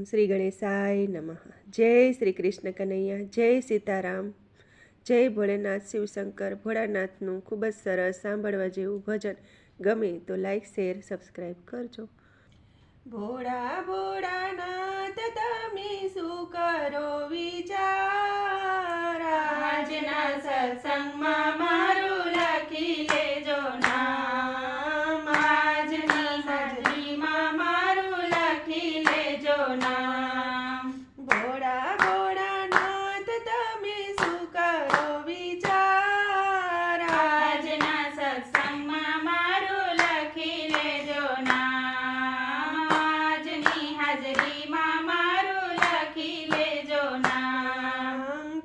શ્રી ગણેશાય નમઃ। જય શ્રી કૃષ્ણ કનૈયા, જય સીતારામ, જય ભોળેનાથ શિવશંકર ભોળાનાથનું ખૂબ જ સરસ સાંભળવા જેવું ભજન ગમે તો લાઈક શેર સબસ્ક્રાઈબ કરજો। ભોળા ભોળાનાથ તમે શું કરો વિચાર, આજના સત્સંગમાં મારું લખી લેજો નામ, આજની હાજરીમાં મારું લખી લેજો નામ। ભોળા ભોળાનાથ તમે શું કરો વિચાર, આજના સત્સંગમાં મારું લખી લેજો નામ, આજની હાજરીમાં મારું લખી લેજો નામ।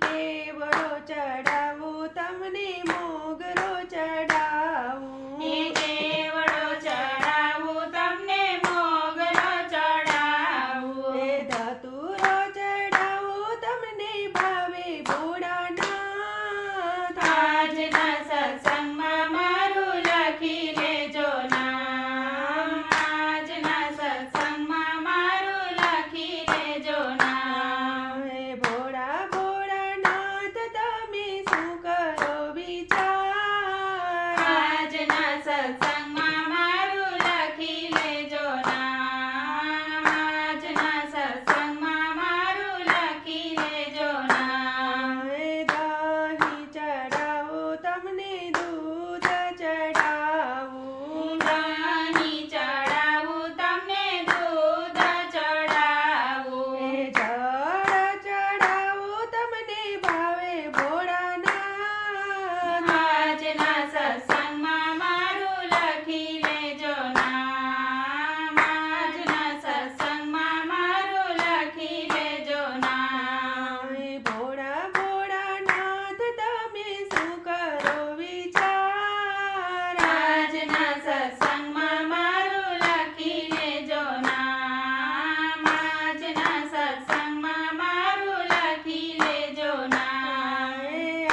કેવડો ચડાવું તમને મોગરો ચડાવું, કેવડો ચડાવું તમને મોગરો ચડાવું, ધતુરો ચડાવું તમને ભાવે ભોળાનાથ, આજના સત્સંગમાં મારું લખી લેજો નામ, આજના સત્સંગમાં મારું લખી લેજો નામ। ભોળા ભોળાનાથ તમે શું કરો વિચાર, આજના સત્સંગમાં મારું લખી લેજો નામ, આજના સત્સંગમાં મારું લખી લેજો નામ। દહીં ચડાવું તમને દૂધ ચડાવું, દહીં ચડાવું તમને દૂધ ચડાવું, જળ ચડાવું તમને ભાવે ભોળાનાથ, આજના સત્સંગમાં મારું લખી લેજો નામ, આજના સત્સંગમાં મારું લખી લેજો નામ। ભોળા ભોળાનાથ તમે શું કરો વિચાર, આજના સત્સંગમાં મારું લખી લેજો નામ, આજના સત્સંગમાં મારું લખી લેજો નામ।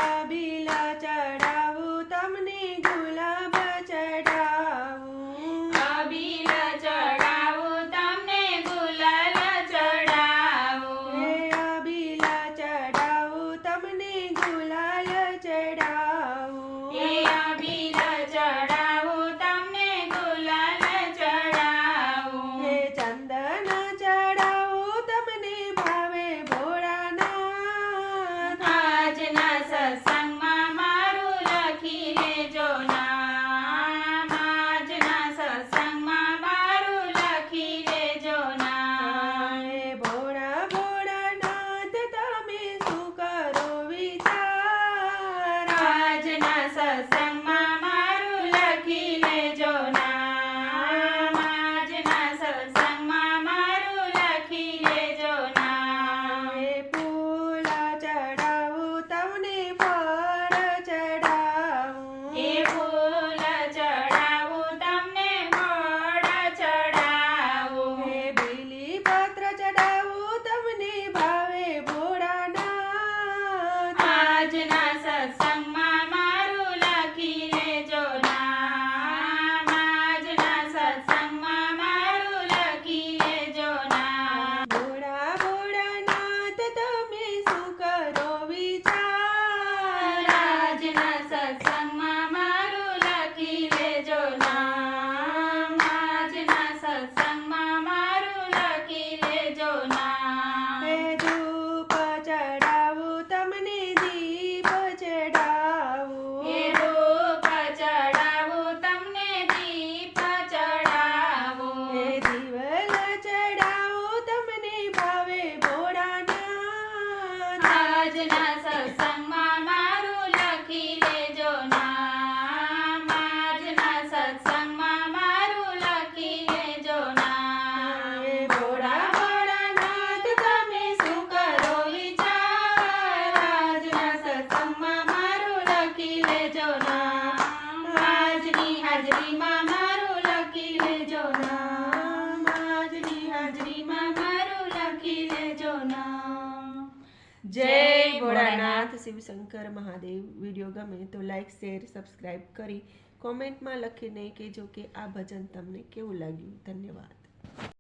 અબીલા ચડાવું તમને ગુલાબ ચડાવું, અબીલા ચડાવું તમને ગુલાલ ચડાવું, અબીલા ચડાવું તમને ગુલાલ ચડાવું, અબીલા ચડાવું તમને ગુલાલ ચડાવું, ચંદન ચડાવું તમને ભાવે ભોળાનાથ, આજના સત્સંગમાં મારું લખી લેજો નામ, આજના સત્સંગમાં મારું લખી લેજો નામ। ભોળા ભોળાનાથ તમે શું કરો વિચાર, આજના સત્સંગમાં મારું લખી લેજો નામ, આજના સત્સંગમાં મારું લખી લેજો નામ। ફૂલ ચડાવું તમને ફળ ચડાવું, ફૂલ ચડાવું તમને ફળ ચડાવું, બીલીપત્ર ચડાવું તમને ભાવે ભોળાનાથ, આજના સત્સંગમાં મારું લખી લેજો નામ, આજના સત્સંગમાં મારું લખી લેજો નામ। ભોળા ભોળાનાથ તમે શું કરો વિચાર, આજના સત્સંગમાં મારું લખી લેજો નામ, આજના સત્સંગમાં મારું લખી લેજો નામ। ધૂપ ચડાવું તમને દીપ ચડાવું, ધૂપ ચડાવું તમને દીપ ચડાવું, દિવલ ચડાવું તમને ભાવે ભોળાનાથ, આજના સત્સંગમાં મારું લખી લેજો નામ, આજના સત્સંગમાં મારું લખી લેજો નામ। ભોળા ભોળાનાથ તમે શું કરો વિચાર, આજના સત્સંગમાં મારું લખી લેજો નામ, આજની હાજરીમાં મારું લખી લેજો નામ, આજની હાજરીમાં મારું લખી લેજો નામ। જય ભોળાનાથ શિવશંકર મહાદેવ। વિડીયો ગમે તો લાઈક શેર સબસ્ક્રાઈબ કરી કોમેન્ટમાં લખીને કહેજો કે આ ભજન તમને કેવું લાગ્યું। ધન્યવાદ।